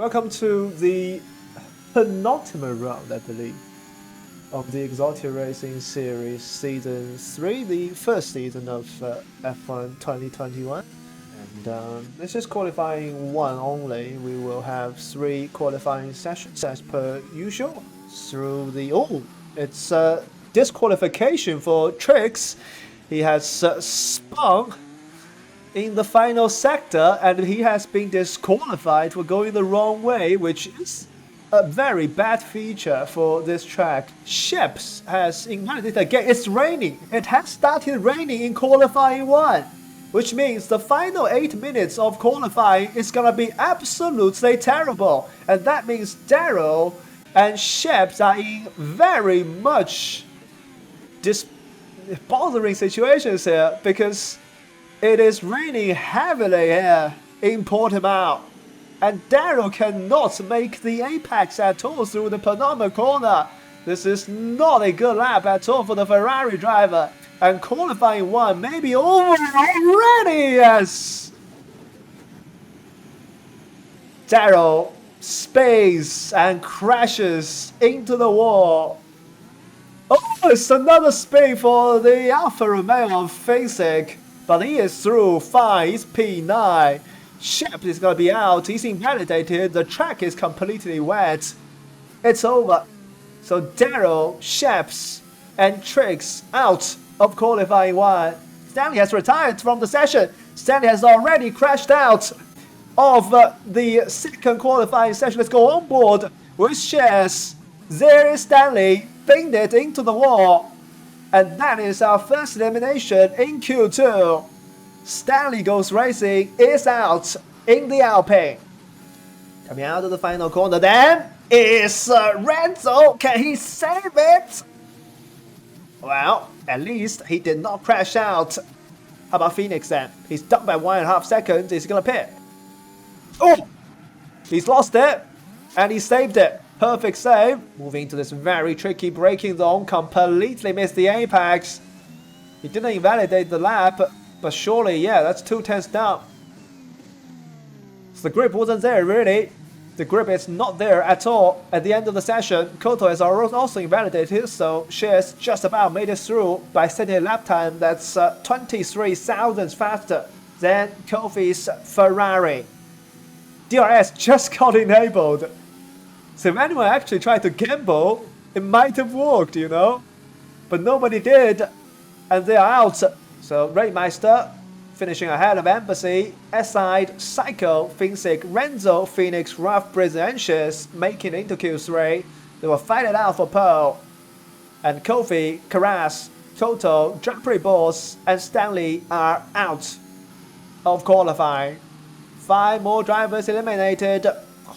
Welcome to the penultimate round, I believe, of the Exotic Racing Series Season 3, the first season of F1 2021. And this is qualifying 1 only. We will have 3 qualifying sessions as per usual through the... Oh, it's disqualification for Trix. He has spun in the final sector and he has been disqualified for going the wrong way, which is a very bad feature for this track. Ships has invalidated again. It's raining. It has started raining in qualifying 1, which means the final 8 minutes of qualifying is gonna be absolutely terrible. And that means Daryl and Ships are in very much bothering situations here because it is raining heavily here in Portugal, and Daryl cannot make the apex at all through the penultimate corner. This is not a good lap at all for the Ferrari driver, and qualifying 1 may be over already, yes! Daryl spins and crashes into the wall. Oh, it's another spin for the Alfa Romeo of Fasig. But he is through, fine, he's P9. Shep is gonna be out, he's invalidated, the track is completely wet. It's over. So Daryl, Sheps, and Trix out of qualifying 1. Stanley has retired from the session. Stanley has already crashed out of the second qualifying session. Let's go on board with shares. There is Stanley, pinged it into the wall. And that is our first elimination in Q2. Stanley Goes Racing is out in the Alpine. Coming out of the final corner then is Renzo. Can he save it? Well, at least he did not crash out. How about Phoenix then? He's done by 1.5 seconds. Is he gonna pit? Oh! He's lost it. And he saved it. Perfect save. Moving to this very tricky braking zone. Completely missed the apex. He didn't invalidate the lap. But surely, yeah, that's 2 tenths down. So the grip wasn't there, really. The grip is not there at all at the end of the session. Koto has also invalidated, so Shears just about made it through by setting a lap time that's 23 thousandths faster than Kofi's Ferrari. DRS just got enabled. So if anyone actually tried to gamble, it might have worked, you know? But nobody did, and they are out. So Raidmeister finishing ahead of Embassy, S-Side, Psycho, Finsick, Renzo, Phoenix, Rough, Brizzy, and Shears making it into Q3. They will fight it out for pole. And Kofi, Karas, Toto, Drapery Boss, and Stanley are out of qualifying. 5 more drivers eliminated.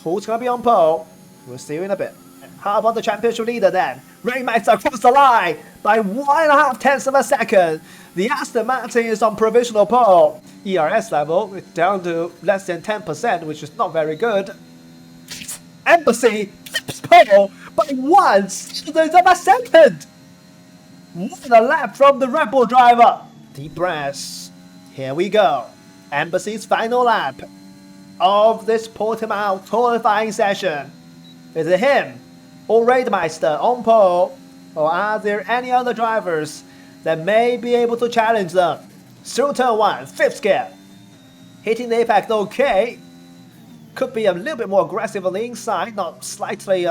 Who's gonna be on pole? We'll see you in a bit. How about the championship leader then? Rainmaster across the line by 1.5 tenths of a second. The Aston Martin is on provisional pole. ERS level is down to less than 10%, which is not very good. Embassy keeps pole by 1 thousandth of a second. What a lap from the Red Bull driver. Deep breaths. Here we go. Embassy's final lap of this Portimao qualifying session. Is it him or Raidmeister on pole, or are there any other drivers that may be able to challenge them? Through turn 1, 5th gear. Hitting the apex okay. Could be a little bit more aggressive on the inside, not slightly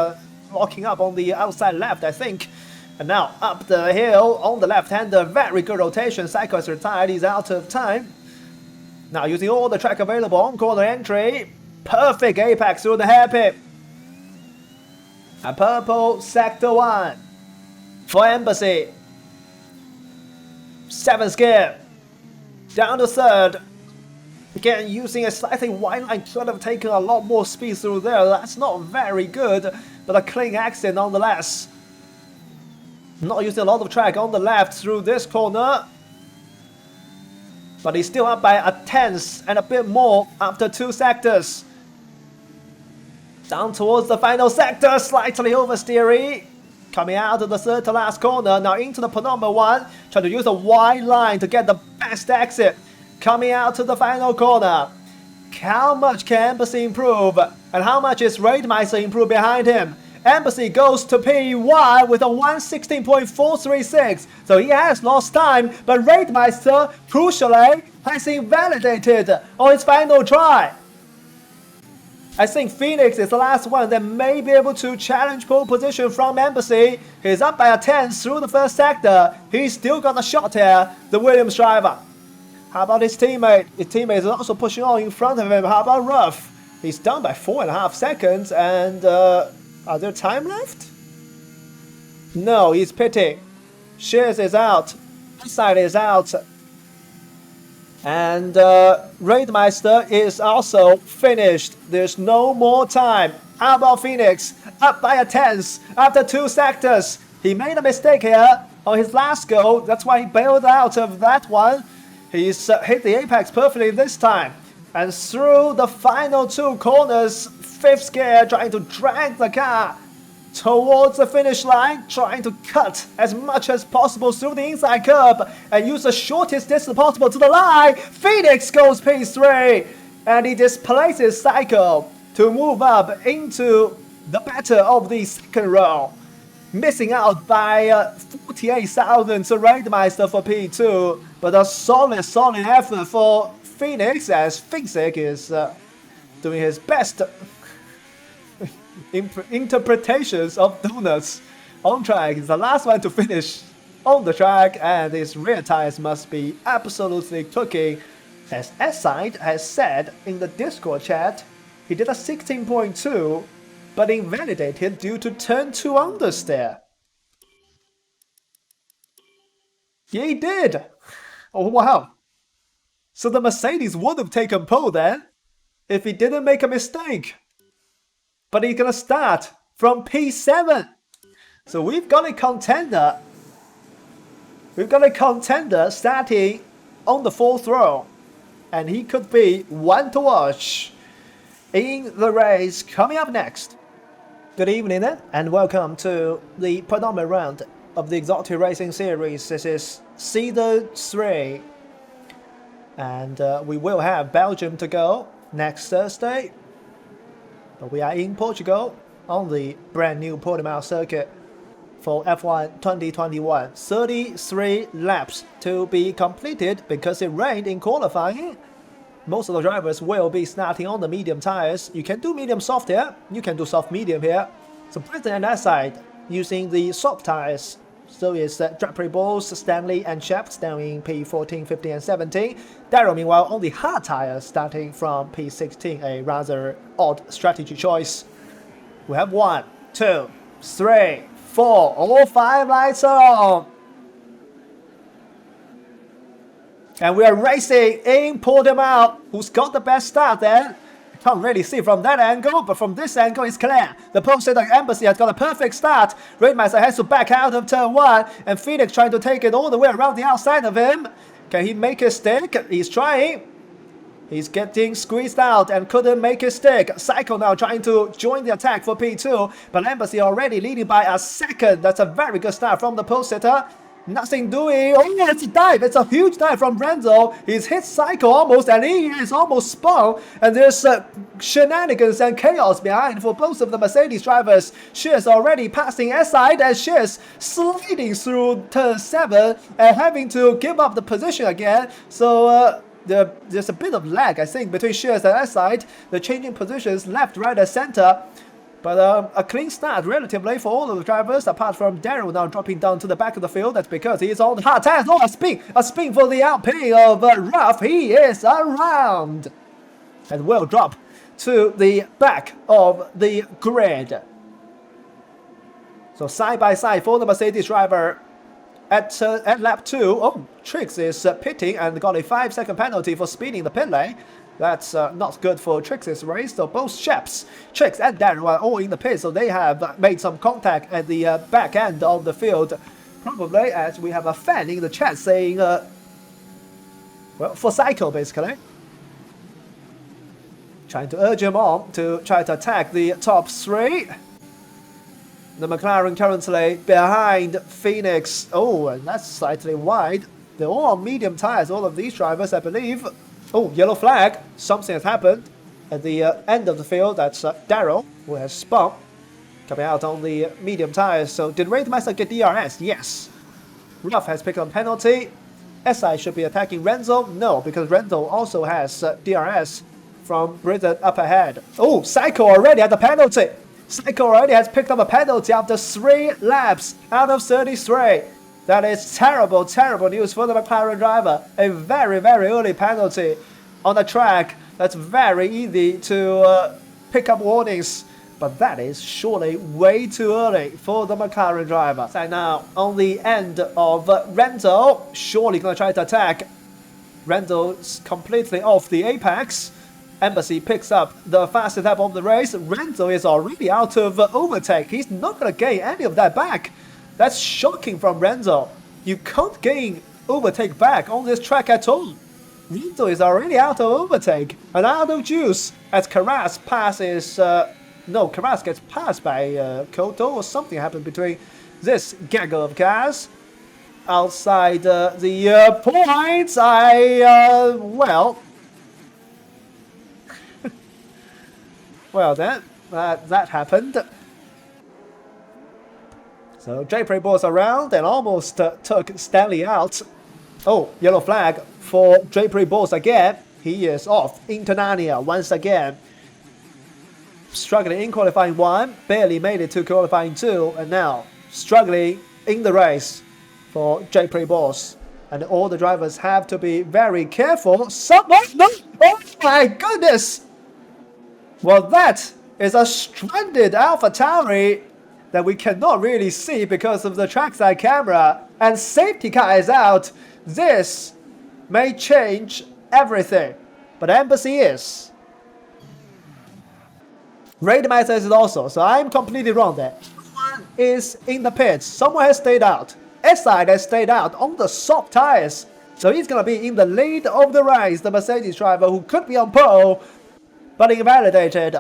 locking up on the outside left, I think. And now up the hill on the left-hander, very good rotation. Psycho is retired, he's out of time. Now using all the track available on corner entry. Perfect apex through the hairpin. A purple sector 1 for Embassy. 7th gear. Down to 3rd. Again, using a slightly wide line, could have taken a lot more speed through there. That's not very good, but a clean exit nonetheless. Not using a lot of track on the left through this corner. But he's still up by a tenth and a bit more after 2 sectors. Down towards the final sector, slightly oversteery. Coming out of the 3rd to last corner, now into the penultimate one. Trying to use a wide line to get the best exit. Coming out to the final corner. How much can Embassy improve? And how much is Raidmeister improve behind him? Embassy goes to P1 with a 116.436, so he has lost time, but Raidmeister, crucially, has invalidated on his final try. I think Phoenix is the last one that may be able to challenge pole position from Embassy. He's up by a 10 through the first sector. He's still got a shot here, the Williams driver. How about his teammate? His teammate is also pushing on in front of him. How about Ruff? He's down by 4.5 seconds, and are there time left? No, he's pitting. Shears is out. Side is out. And Raidmeister is also finished. There's no more time. How about Phoenix? Up by a tenth after 2 sectors. He made a mistake here on his last go. That's why he bailed out of that one. He's hit the apex perfectly this time. And through the final 2 corners, 5th gear trying to drag the car towards the finish line, trying to cut as much as possible through the inside curb and use the shortest distance possible to the line. Phoenix goes P3 and he displaces Psycho to move up into the better of the second row, missing out by 48,000 to Raidmeister for P2, but a solid effort for Phoenix as Fixik is doing his best interpretations of donuts on track. He's the last one to finish on the track, and his rear tires must be absolutely cooking. As S-Side has said in the Discord chat, he did a 16.2, but invalidated due to turn 2 understeer. He did! Oh wow! So the Mercedes would have taken pole then, if he didn't make a mistake. But he's gonna start from P7. So we've got a contender. We've got a contender starting on the 4th row. And he could be one to watch in the race coming up next. Good evening then, and welcome to the penultimate round of the Exotic Racing Series. This is Season 3. And we will have Belgium to go next Thursday. But we are in Portugal on the brand new Portimao circuit for F1 2021. 33 laps to be completed because it rained in qualifying. Most of the drivers will be starting on the medium tires. You can do medium soft here, you can do soft medium here. So Britain and that side using the soft tires. So it's Drapery Balls, Stanley and Shaft down in P14, 15 and 17. Darrow meanwhile on the hard tires starting from P16, a rather odd strategy choice. We have 1, 2, 3, 4, all 5 lights are on. And we are racing in Portimao. Who's got the best start there? Can't really see from that angle, but from this angle it's clear. The Portugal Embassy has got a perfect start. Raidmeister has to back out of turn 1, and Phoenix trying to take it all the way around the outside of him. Can he make it stick? He's trying. He's getting squeezed out and couldn't make it stick. Psycho now trying to join the attack for P2, but Embassy already leading by a second. That's a very good start from the pole sitter. Nothing doing. Oh, yeah, it's a dive. It's a huge dive from Renzo. He's hit Psycho almost, and he is almost spun. And there's shenanigans and chaos behind for both of the Mercedes drivers. Shears already passing S-side, and Shears sliding through turn 7 and having to give up the position again. So there's a bit of lag, I think, between Shears and S-side. The changing positions left, right, and center. But a clean start relatively for all of the drivers, apart from Daryl now dropping down to the back of the field. That's because he is on the hard tires. Oh, a spin for the Alpine of Ruff. He is around and will drop to the back of the grid. So side by side for the Mercedes driver at lap 2. Oh, Trix is pitting and got a 5-second penalty for speeding the pit lane. That's not good for Trix's race. So both chaps, Trix and Darren, are all in the pit. So they have made some contact at the back end of the field. Probably as we have a fan in the chat saying, well, for Psycho basically. Trying to urge him on to try to attack the top 3. The McLaren currently behind Phoenix. Oh, and that's slightly wide. They're all on medium tires, all of these drivers, I believe. Oh, yellow flag. Something has happened. At the end of the field, that's Daryl, who has spun, coming out on the medium tires. So did Raidmeister get DRS? Yes. Ruff has picked up a penalty. SI should be attacking Renzo. No, because Renzo also has DRS from Britain up ahead. Oh, Psycho already had the penalty. Psycho already has picked up a penalty after 3 laps out of 33. That is terrible, terrible news for the McLaren driver. A very, very early penalty on the track. That's very easy to pick up warnings. But that is surely way too early for the McLaren driver. And now on the end of Renzo, surely going to try to attack. Renzo's completely off the apex. Embassy picks up the fastest lap of the race. Renzo is already out of overtake. He's not going to gain any of that back. That's shocking from Renzo. You can't gain overtake back on this track at all. Renzo is already out of overtake and out of juice as Carras passes... No, Carras gets passed by Koto, or something happened between this gaggle of cars. Outside the points, well... well then, that happened. So J-Prey balls around and almost took Stanley out. Oh, yellow flag for J-Prey balls again. He is off into Narnia once again. Struggling in qualifying 1, barely made it to qualifying 2, and now struggling in the race for J-Prey Boss. And all the drivers have to be very careful. Someone, no! Oh my goodness! Well, that is a stranded AlphaTauri that we cannot really see because of the trackside camera. And safety car is out. This may change everything. But Embassy is. Raidmeister is also, so I'm completely wrong there. Someone is in the pits. Someone has stayed out. SI has stayed out on the soft tires. So he's going to be in the lead of the race. The Mercedes driver who could be on pole, but invalidated.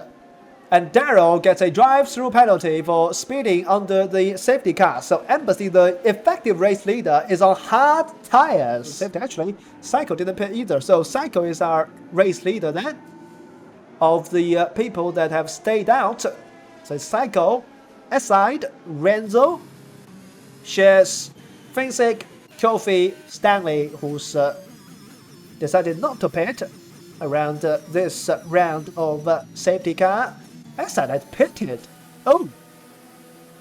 And Daryl gets a drive-through penalty for speeding under the safety car. So Embassy, the effective race leader, is on hard tires. Actually, Psycho didn't pit either. So Psycho is our race leader then, of the people that have stayed out. So Psycho, aside, Renzo, shares Finsick, Kofi, Stanley, who's decided not to pit around this round of safety car. Aside had pitted. Oh,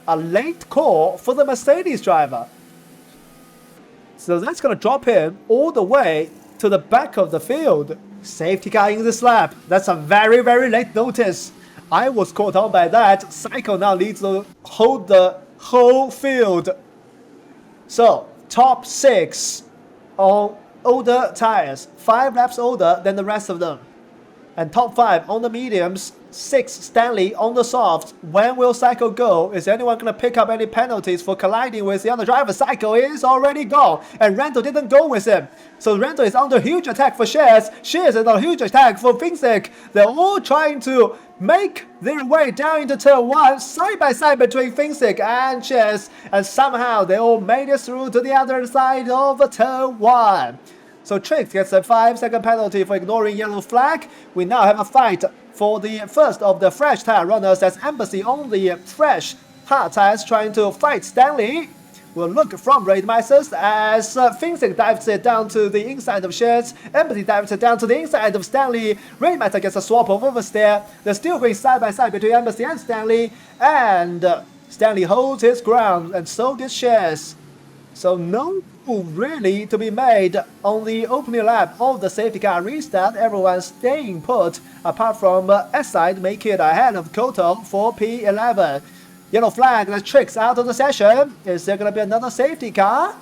a late call for the Mercedes driver. So that's going to drop him all the way to the back of the field. Safety car in this lap. That's a very, very late notice. I was caught on by that. Psycho now needs to hold the whole field. So, top 6 on older tires. 5 laps older than the rest of them. And top 5 on the mediums. 6 Stanley on the softs. When will Psycho go? Is anyone going to pick up any penalties for colliding with the other driver? Psycho is already gone. And Randall didn't go with him. So Randall is under huge attack for Shares. Shares is under huge attack for Finsick. They're all trying to make their way down into turn 1. Side by side between Finsick and Shares. And somehow they all made it through to the other side of turn 1. So Trix gets a 5-second penalty for ignoring yellow flag. We now have a fight for the first of the fresh tire runners as Embassy on the fresh hard tires trying to fight Stanley. We'll look from Raidmeisters as Finsick dives it down to the inside of Shares. Embassy dives it down to the inside of Stanley. Raidmeister gets a swap of oversteer. They're still going side by side between Embassy and Stanley. And Stanley holds his ground and so did Shares. So no move really to be made on the opening lap of the safety car restart. Everyone's staying put apart from S-side making it ahead of Koto for P11. Yellow flag that Tricks out of the session. Is there going to be another safety car?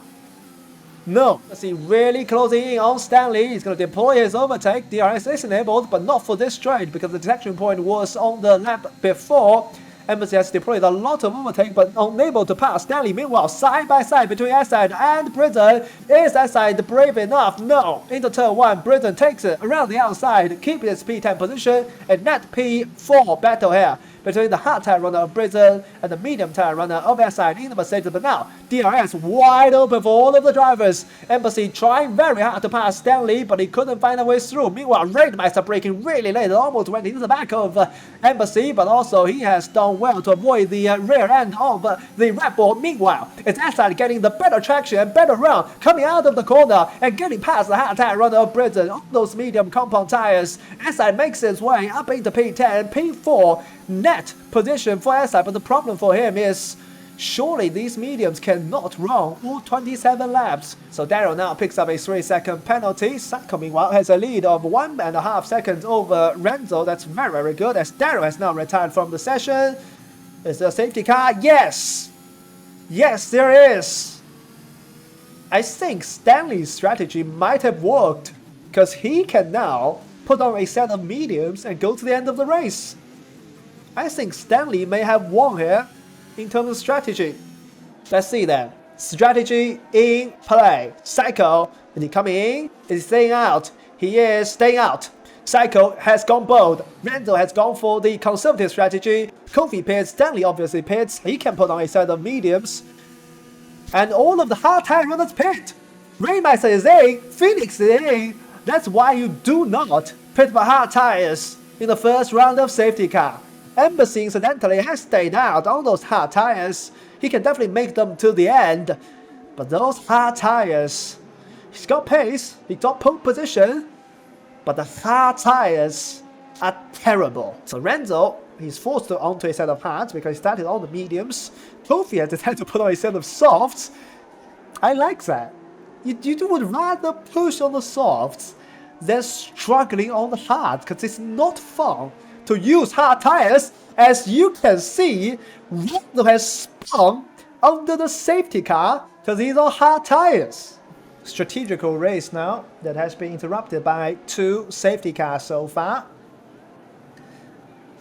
No. Let's see, really closing in on Stanley. He's going to deploy his overtake. DRS is enabled, but not for this straight because the detection point was on the lap before. Embassy has deployed a lot of overtake but unable to pass Stanley. Meanwhile, side by side between S-side and Britain. Is S-side brave enough? No. Into turn 1, Britain takes it around the outside, keeping its P10 position, and net P4 battle here. between the hard tire runner of Britain and the medium tire runner of SI in the Mercedes. But now, DRS wide open for all of the drivers. Embassy trying very hard to pass Stanley, but he couldn't find a way through. Meanwhile, Raidmeister braking really late, almost went into the back of Embassy, but also he has done well to avoid the rear end of the Red Bull. Meanwhile, it's SI getting the better traction and better run, coming out of the corner and getting past the hard tire runner of Britain on those medium compound tires. SI makes his way up into P10, P4 net position for SI, but the problem for him is surely these mediums cannot run all 27 laps. So Daryl now picks up a 3-second penalty. Saiko meanwhile has a lead of 1.5 seconds over Renzo. That's very, very good, as Daryl has now retired from the session. Is there a safety car? Yes! Yes, there is! I think Stanley's strategy might have worked, because he can now put on a set of mediums and go to the end of the race. I think Stanley may have won here in terms of strategy. Let's see then. Strategy in play. Saiko, is he coming in? Is he staying out? He is staying out. Saiko has gone bold. Randall has gone for the conservative strategy. Kofi pits. Stanley obviously pits. He can put on a set of mediums. And all of the hard tire runners pit. Rainmeister is in. Phoenix is in. That's why you do not pit for hard tires in the first round of safety car. Embassy incidentally has stayed out on those hard tires. He can definitely make them to the end. But those hard tires, he's got pace, he got pole position, but the hard tires are terrible. So Renzo, he's forced to onto a set of hards because he started on the mediums. Kofi has decided to put on a set of softs. I like that. You would rather push on the softs than struggling on the hards, because it's not fun to use hard tires. As you can see, Renzo has spun under the safety car because these are hard tires. Strategical race now that has been interrupted by 2 safety cars so far.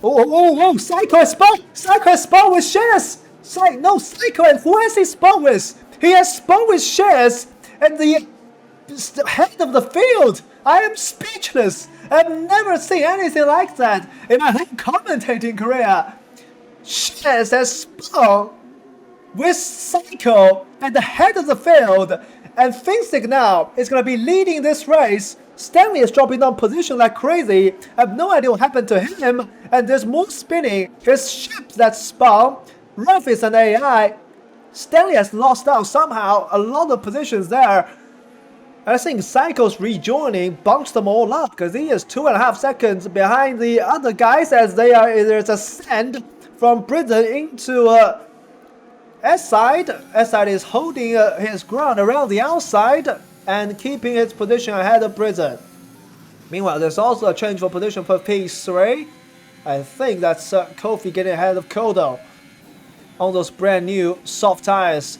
Oh, Saiko has spun! Saiko has spun with shares! Saiko, who has he spun with? He has spun with shares at the head of the field! I am speechless! I've never seen anything like that in my whole commentating career. Shares has spun with Saiko at the head of the field, and Finsick now is going to be leading this race. Stanley is dropping down position like crazy. I have no idea what happened to him, and there's more spinning. His ship that spun. Ruff is an AI. Stanley has lost out somehow a lot of positions there. I think Saiko's rejoining bumps them all up because he is 2.5 seconds behind the other guys as there's a send from Britain into S-side. S-side is holding his ground around the outside and keeping its position ahead of Britain. Meanwhile, there's also a change for position for P3. I think that's Kofi getting ahead of Kodo on those brand new soft tires.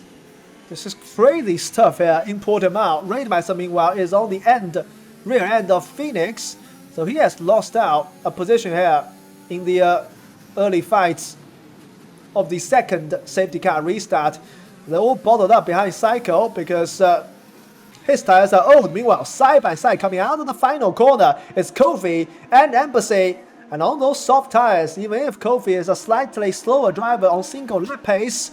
This is crazy stuff here in Portimao. Raidmeister, meanwhile, is on the rear end of Phoenix. So he has lost out a position here in the early fights of the second safety car restart. They're all bottled up behind Saiko because his tires are old. Meanwhile, side by side coming out of the final corner is Kofi and Embassy. And on those soft tires, even if Kofi is a slightly slower driver on single lap pace,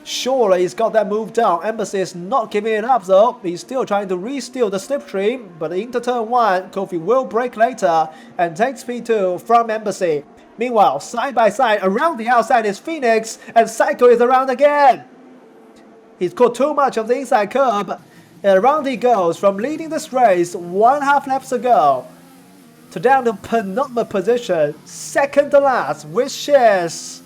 surely he's got that move down. Embassy is not giving it up though. He's still trying to re-steal the slipstream, but into turn 1, Kofi will brake later and takes P2 from Embassy. Meanwhile, side by side, around the outside is Phoenix, and Saiko is around again. He's caught too much of the inside curb, and around he goes from leading this race 1.5 laps ago to down to penultimate position, second to last with shares.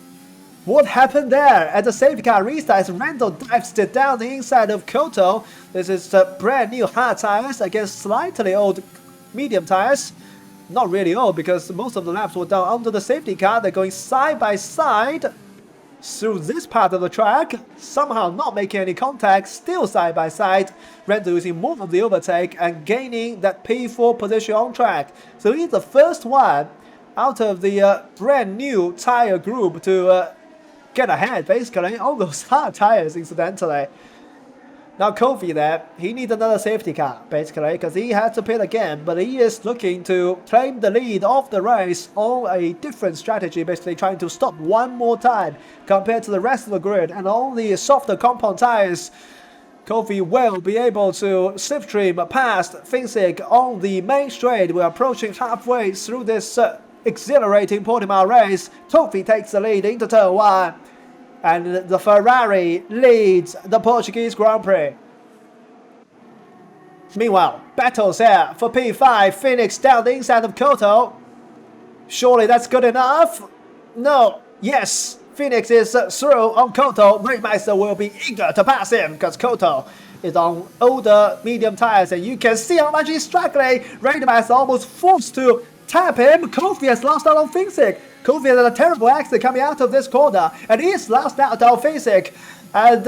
What happened there at the safety car restart as Randall dives it down the inside of Koto. This is brand new hard tires against slightly old medium tires. Not really old because most of the laps were done under the safety car. They're going side by side through this part of the track, somehow not making any contact, still side by side. Randall using more of the overtake and gaining that P4 position on track. So he's the first one out of the brand new tire group to get ahead basically on those hard tires incidentally. Now Kofi there, he needs another safety car, basically, because he had to pit again, but he is looking to claim the lead of the race on a different strategy, basically trying to stop one more time compared to the rest of the grid, and on the softer compound tires, Kofi will be able to slipstream past Finsick on the main straight. We're approaching halfway through this exhilarating 40-mile race. Kofi takes the lead into turn 1. And the Ferrari leads the Portuguese Grand Prix. Meanwhile, battles here for P5. Phoenix down the inside of Koto. Surely that's good enough? No. Yes. Phoenix is through on Koto. Raidmeister will be eager to pass him because Koto is on older medium tires. And you can see how much he's struggling. Raidmeister almost forced to tap him. Kofi has lost out on Finsick. Kofi had a terrible accident coming out of this corner, and he's lost out on Finsick. And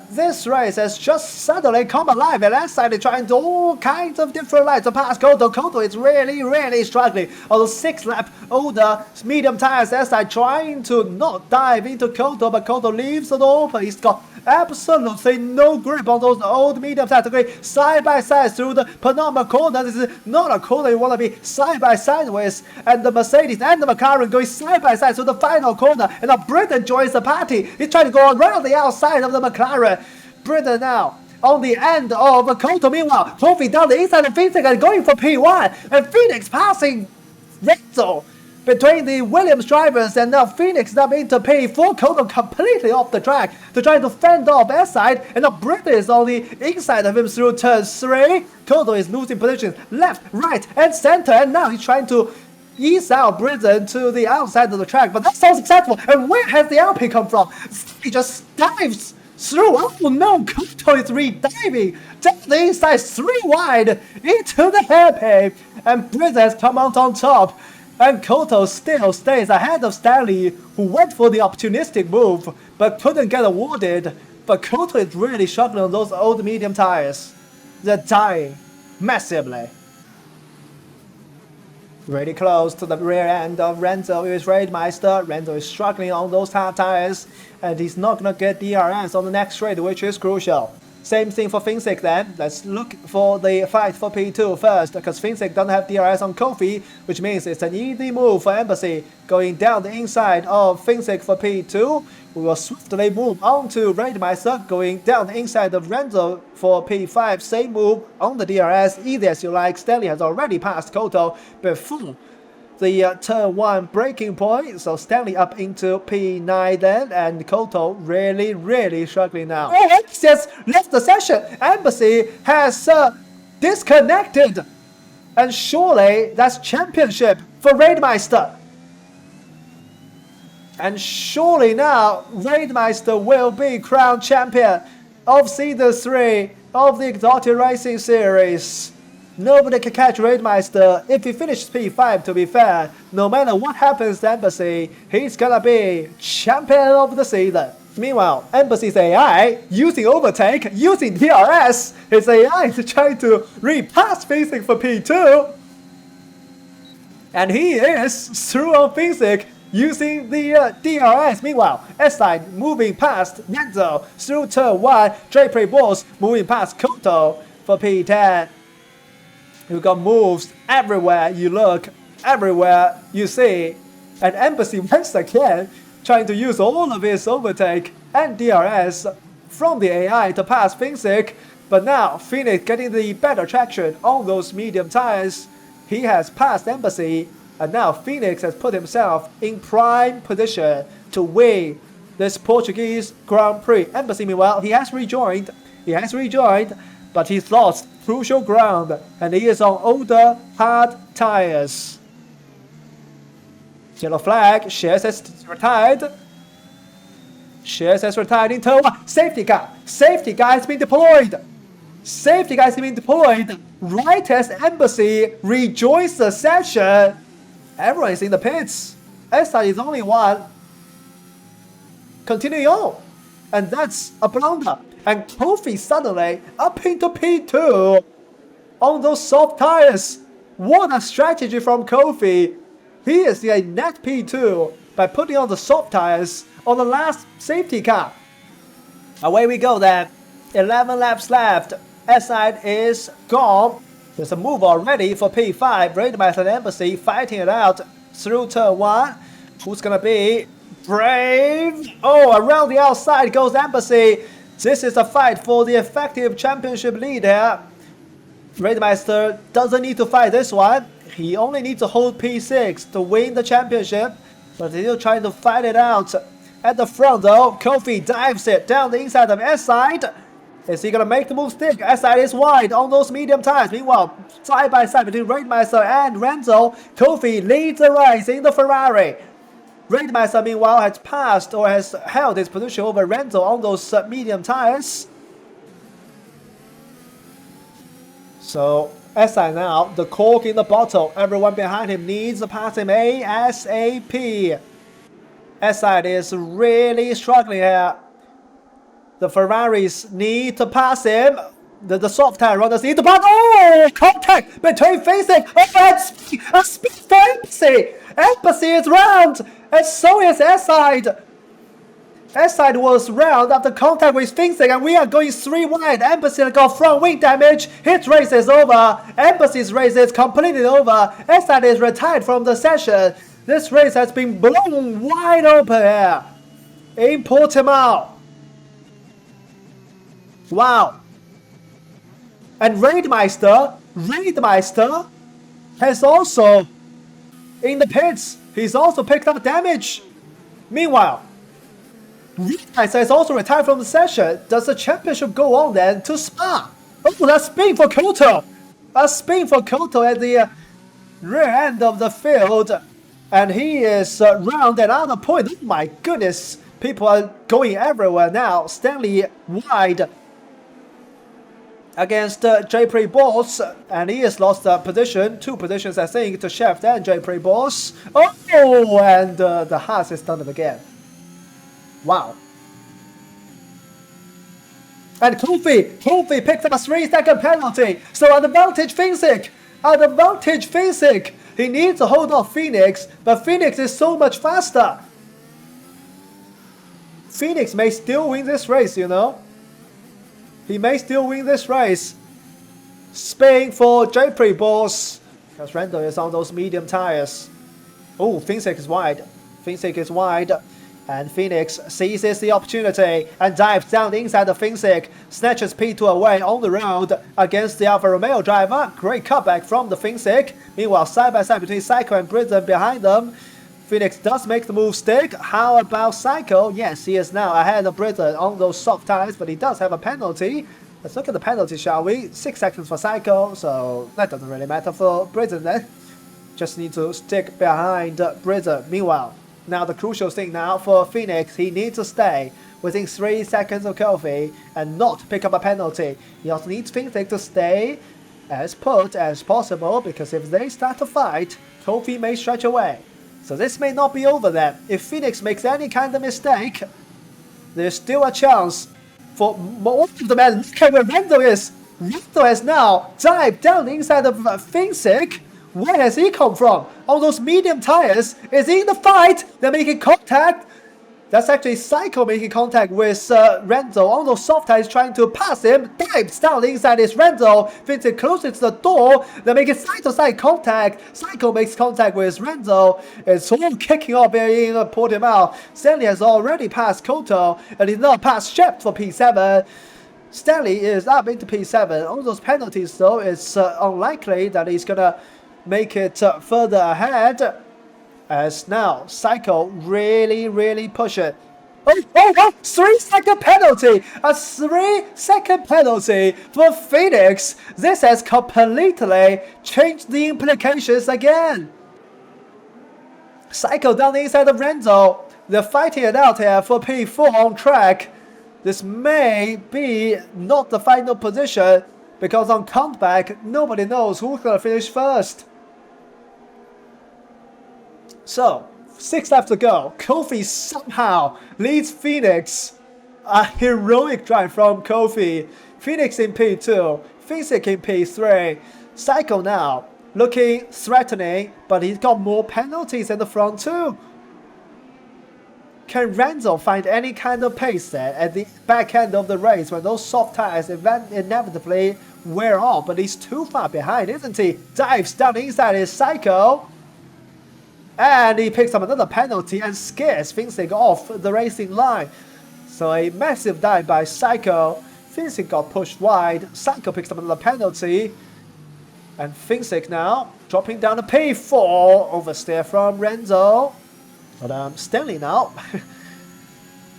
this race has just suddenly come alive, and Esai is trying to all kinds of different lines to pass Koto. Koto is really struggling on the 6-lap older medium tires. Esai trying to not dive into Koto, but Koto leaves it open. He's got absolutely no grip on those old medium tires. Going side by side through the Panama corner. This is not a corner you want to be side by side with. And the Mercedes and the McLaren going side by side through the final corner. And now Britain joins the party. He's trying to go right on the outside of the McLaren. Britain now on the end of Koto. Meanwhile, Kofi down the inside of Phoenix and going for P1. And Phoenix passing Renzo between the Williams drivers, and now Phoenix now into P4. Koto completely off the track to try to fend off S-side, and now Britain is on the inside of him through turn 3. Koto is losing positions left, right, and center, and now he's trying to ease out Britain to the outside of the track, but that's so successful. And where has the LP come from? He just dives through. Oh no, Koto is re-diving down the inside 3 wide into the hairpin, and Britain has come out on top. And Koto still stays ahead of Stanley, who went for the opportunistic move, but couldn't get awarded. But Koto is really struggling on those old medium tires. They're dying massively. Really close to the rear end of Renzo is Raidmeister. Renzo is struggling on those hard tires, and he's not going to get DRS on the next straight, which is crucial. Same thing for Finsick then. Let's look for the fight for P2 first, because Finsick doesn't have DRS on Kofi, which means it's an easy move for Embassy. Going down the inside of Finsick for P2. We will swiftly move on to Raidmeister, going down the inside of Renzo for P5. Same move on the DRS, easy as you like. Stanley has already passed Koto before the turn 1 breaking point, so Stanley up into P9 then, and Koto really struggling now. Embassy has left the session. Embassy has disconnected, and surely that's championship for Raidmeister. And surely now Raidmeister will be crowned champion of Season 3 of the Exotic Racing Series. Nobody can catch Raidmeister. If he finishes P5, to be fair, no matter what happens to Embassy, he's gonna be champion of the season. Meanwhile, Embassy's AI, using overtake, using DRS, his AI is trying to repass Finsick for P2. And he is through on Finsick using the DRS. Meanwhile, S-Line moving past Renzo through turn 1. Drapery Bulls moving past Koto for P10. You've got moves everywhere you look, everywhere you see. And Embassy once again trying to use all of his overtake and DRS from the AI to pass Finsick. But now Phoenix getting the better traction on those medium tires. He has passed Embassy, and now Phoenix has put himself in prime position to win this Portuguese Grand Prix. Embassy, meanwhile, he has rejoined, but he's lost crucial ground, and he is on older, hard tires. Yellow flag, Shares has retired. Shares has retired in turn 1. Safety car has been deployed. Right as Embassy rejoins the session. Everyone is in the pits. Esta is only one. Continuing on. And that's a blunder. And Kofi suddenly up into P2 on those soft tires. What a strategy from Kofi. He is a net P2 by putting on the soft tires on the last safety car. Away we go then. 11 laps left. S-side is gone. There's a move already for P5. Raidmaster and Embassy fighting it out through turn 1. Who's gonna be brave? Oh, around the outside goes Embassy. This is a fight for the effective championship lead here. Raidmaster doesn't need to fight this one. He only needs to hold P6 to win the championship. But he's still trying to fight it out. At the front though, Kofi dives it down the inside of S-side. Is he gonna make the move stick? S-side is wide on those medium tires. Meanwhile, side by side between Raidmaster and Renzo, Kofi leads the race in the Ferrari. Raidmaster meanwhile has passed or has held his position over Renzo on those medium tires. So S-side now, the cork in the bottle. Everyone behind him needs to pass him ASAP. S-side is really struggling here. The Ferraris need to pass him. The soft tire runners need to pass. Oh, contact between Facing. Oh, a speed for Embassy. Embassy is round, and so is S-side. S-side was round after contact with Facing, and we are going 3 wide. Embassy got front wing damage. His race is over. Embassy's race is completely over. S-side is retired from the session. This race has been blown wide open here in Portugal. Wow. And Raidmeister has also in the pits. He's also picked up damage. Meanwhile, Raidmeister has also retired from the session. Does the championship go on then to Spa? Oh, that's spin for Koto. A spin for Koto at the rear end of the field. And he is round another point. Oh my goodness. People are going everywhere now. Stanley wide against J-Pre Boss, and he has lost a position, 2 positions I think, to Chef and J-Pre Boss. Oh, and the Haas has done it again. Wow. And Kofi picked up a 3-second penalty. So advantage Physic. He needs to hold off Phoenix, but Phoenix is so much faster. Phoenix may still win this race, you know. He may still win this race. Spain for J-Pre Boss. Because Randall is on those medium tires. Oh, Physic is wide. And Phoenix seizes the opportunity and dives down the inside of Physic. Snatches P2 away on the road against the Alfa Romeo driver. Great cutback from the Physic. Meanwhile, side by side between Psycho and Britain behind them. Phoenix does make the move stick. How about Psycho? Yes, he is now ahead of Britain on those soft tires, but he does have a penalty. Let's look at the penalty, shall we? 6 seconds for Psycho, so that doesn't really matter for Britain then. Just need to stick behind Britain. Meanwhile, now the crucial thing now for Phoenix, he needs to stay within 3 seconds of Kofi and not pick up a penalty. He also needs Phoenix to stay as put as possible, because if they start to fight, Kofi may stretch away. So this may not be over then. If Phoenix makes any kind of mistake, there's still a chance for most of the men. Look at where Randall is. Randall has now dived down the inside of Physic. Where has he come from? On those medium tires. Is he in the fight? They're making contact. That's actually Psycho making contact with Renzo on those soft tires, trying to pass him. Dives down the inside is Renzo. Vincent closes the door. They're making side-to-side contact. Psycho makes contact with Renzo. It's all kicking off in Portimao. Stanley has already passed Koto, and he's now passed Shep for P7. Stanley is up into P7. All those penalties, though, it's unlikely that he's gonna make it further ahead. As now, Psycho really push it. Oh, 3-second penalty! A 3-second penalty for Phoenix. This has completely changed the implications again. Psycho down the inside of Renzo. They're fighting it out here for P4 on track. This may be not the final position, because on countback, nobody knows who's gonna finish first. So, 6 laps to go. Kofi somehow leads Phoenix. A heroic drive from Kofi. Phoenix in P2. Physic in P3. Psycho now looking threatening, but he's got more penalties in the front too. can Renzo find any kind of pace there at the back end of the race when those soft tires inevitably wear off? But he's too far behind, isn't he? Dives down inside his cycle. And he picks up another penalty and scares Finsick off the racing line. So a massive dive by Psycho. Finsick got pushed wide. Psycho picks up another penalty. And Finsick now dropping down a P4. Oversteer from Renzo. But Stanley now.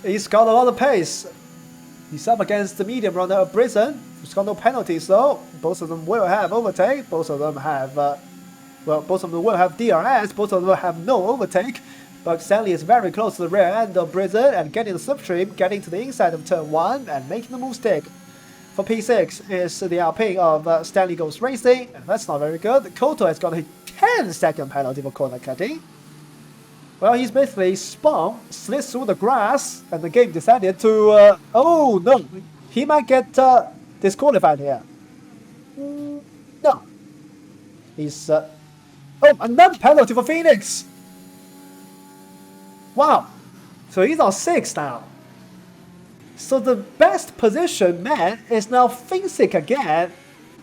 He's got a lot of pace. He's up against the medium runner of Brisson. He's got no penalties though. Both of them will have overtake. Both of them have... both of them will have DRS, both of them will have no overtake, but Stanley is very close to the rear end of Brisson and getting the slipstream, getting to the inside of turn 1 and making the move stick. For P6 is the Alpine of Stanley Goes Racing, and that's not very good. Koto has got a 10-second penalty for corner cutting. Well, he's basically spun, slid through the grass, and the game decided to, oh no, he might get disqualified here. No. He's, oh, another penalty for Phoenix! Wow! So he's on 6 now. So the best position man is now Finsick again.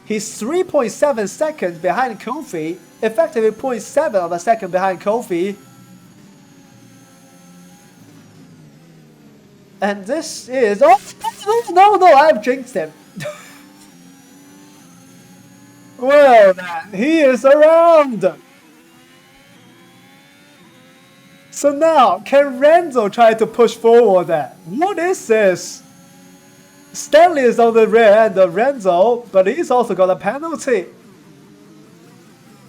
He's 3.7 seconds behind Kofi, effectively 0.7 of a second behind Kofi. And this is... Oh, no, I've jinxed him. Well, then, he is around! So now, can Renzo try to push forward that? What is this? Stanley is on the rear end of Renzo, but he's also got a penalty.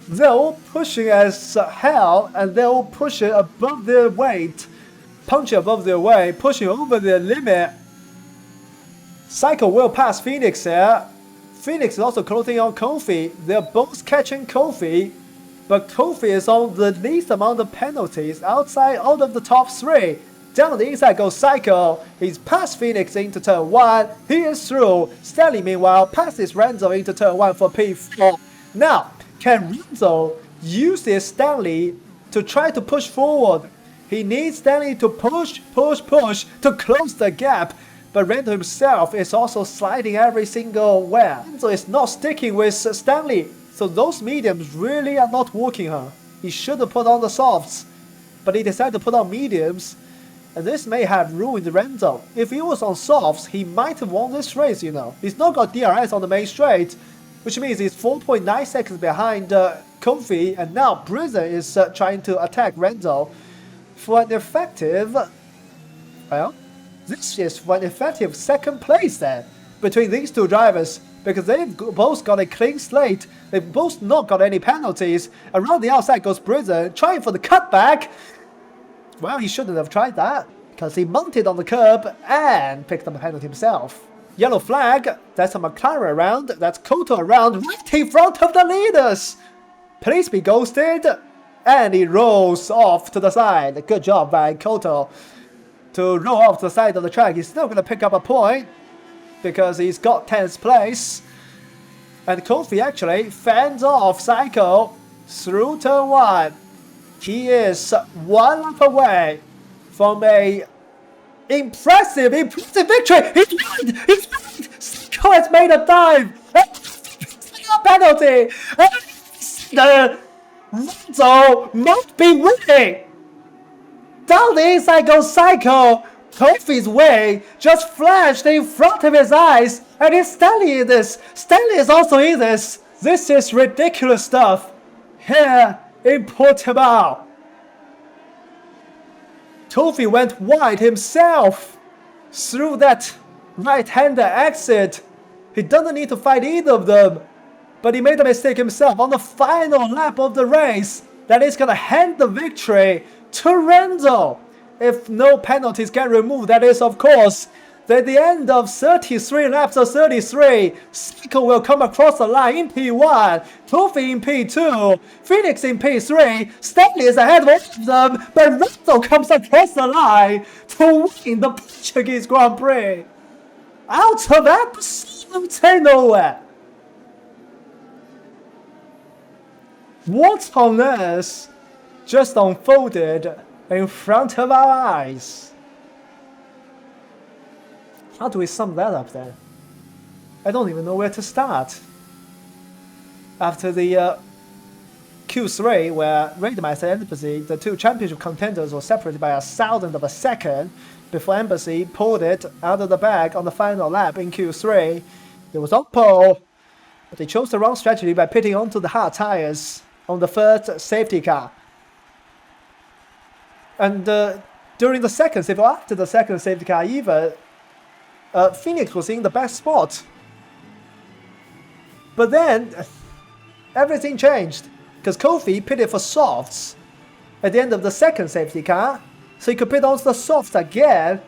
They're all pushing as hell, and they're all pushing above their weight. Punching above their weight, pushing over their limit. Psycho will pass Phoenix here. Phoenix is also closing on Kofi. They're both catching Kofi, but Kofi is on the least amount of penalties out of the top 3. Down the inside goes Psycho. He's past Phoenix into turn 1. He is through. Stanley, meanwhile, passes Renzo into turn 1 for P4. Now, can Renzo use this Stanley to try to push forward? He needs Stanley to push to close the gap. But Renzo himself is also sliding every single where. So it's not sticking with Stanley. So those mediums really are not working, huh? He should have put on the softs. But he decided to put on mediums. And this may have ruined Renzo. If he was on softs, he might have won this race, you know. He's not got DRS on the main straight. Which means he's 4.9 seconds behind Kofi. And now Brisson is trying to attack Renzo. For an effective... Well... This is for an effective second place then between these two drivers because they've both got a clean slate. They've both not got any penalties. Around the outside goes Brisson trying for the cutback. Well, he shouldn't have tried that because he mounted on the curb and picked up a penalty himself. Yellow flag. That's a McLaren around. That's Koto around right in front of the leaders. Please be ghosted. And he rolls off to the side. Good job by Koto. To roll off the side of the track. He's still going to pick up a point because he's got 10th place. And Kofi actually fends off Psycho through turn 1. He is 1 lap away from a impressive victory. He's won! Psycho has made a dive. Penalty. Renzo must be winning. Down the inside goes Psycho. Kofi's way just flashed in front of his eyes. And it's Stanley in this. Stanley is also in this. This is ridiculous stuff. Here in Portugal. Kofi went wide himself through that right-hander exit. He doesn't need to fight either of them. But he made a mistake himself on the final lap of the race. That is going to hand the victory to Renzo. If no penalties get removed, that is, of course. At the end of 33 laps of 33, Psycho will come across the line in P1, Kofi in P2, Phoenix in P3, Stanley is ahead of all of them, but Renzo comes across the line to win the Portuguese Grand Prix. Out of absolutely nowhere. What on earth just unfolded in front of our eyes? How do we sum that up then? I don't even know where to start. After the Q3, where Raidmeister and Embassy, the two championship contenders, were separated by 1,000th of a second before Embassy pulled it out of the bag on the final lap in Q3. It was on pole, but they chose the wrong strategy by pitting onto the hard tires on the first safety car. And during the second safety, or after the second safety car even, Phoenix was in the best spot. But then, everything changed, because Kofi pitted for softs at the end of the second safety car, so he could pit onto the softs again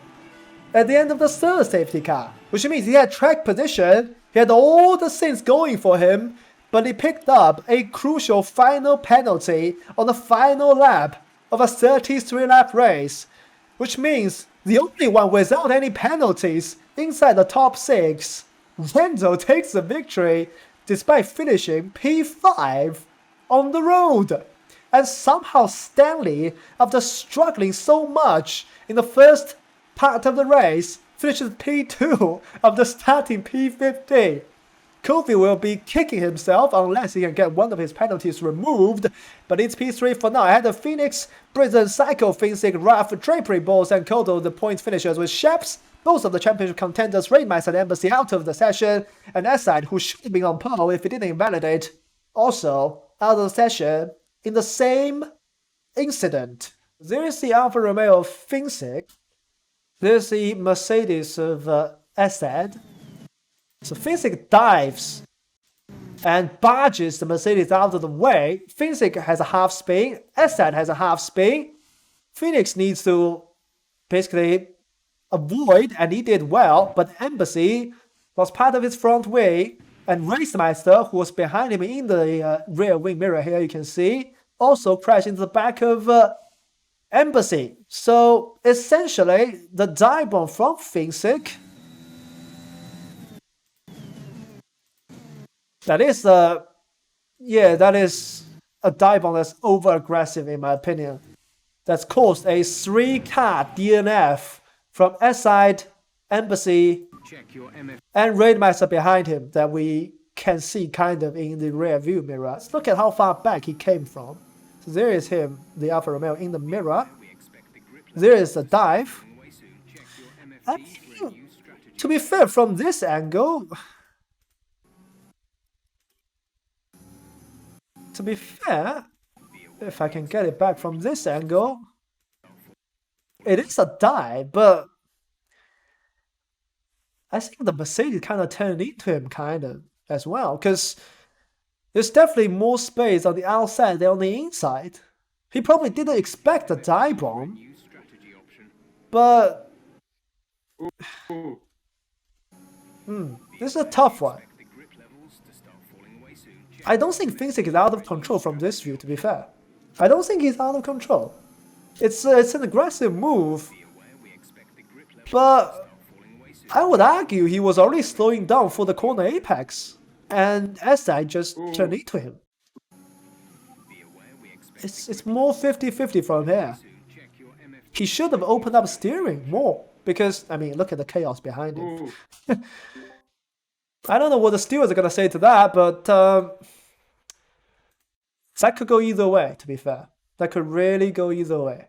at the end of the third safety car, which means he had track position, he had all the things going for him, but he picked up a crucial final penalty on the final lap of a 33-lap race, which means the only one without any penalties inside the top 6, Renzo takes the victory despite finishing P5 on the road. And somehow Stanley, after struggling so much in the first part of the race, finishes P2 after starting P15. Kofi will be kicking himself unless he can get one of his penalties removed, but it's P3 for now. Ahead of Phoenix, Britain, Psycho, Finsick, Raf, Drapery, Balls, and Kodo, the point finishers with Sheps. Most of the championship contenders, Raidmeister and Embassy, out of the session, and Eside, who should have been on pole if he didn't invalidate, also out of the session in the same incident. There is the Alfa Romeo of Finsick. There's the Mercedes of Eside. So Finsick dives and barges the Mercedes out of the way. Finsick has a half spin. Eside has a half spin. Phoenix needs to basically avoid, and he did well, but Embassy lost part of his front wing, and Racemeister, who was behind him in the rear wing mirror here, you can see, also crashed into the back of Embassy. So essentially, the dive bomb from Finsick, that is a dive bomb that's over-aggressive in my opinion. That's caused a 3-car DNF from Eside, Embassy, and Raidmeister behind him that we can see kind of in the rear view mirror. Let's look at how far back he came from. So there is him, the Alfa Romeo, in the mirror. There is the dive. I mean, to be fair, from this angle, if I can get it back from this angle, it is a dive, but I think the Mercedes kind of turned into him as well, because there's definitely more space on the outside than on the inside. He probably didn't expect a dive bomb, but this is a tough one. I don't think Finsick is out of control from this view, to be fair. I don't think he's out of control. It's an aggressive move, but I would argue he was already slowing down for the corner apex, and Esai just turned into him. It's more 50-50 from here. He should have opened up steering more, because, I mean, look at the chaos behind him. I don't know what the stewards are going to say to that, but that could go either way, to be fair. That could really go either way.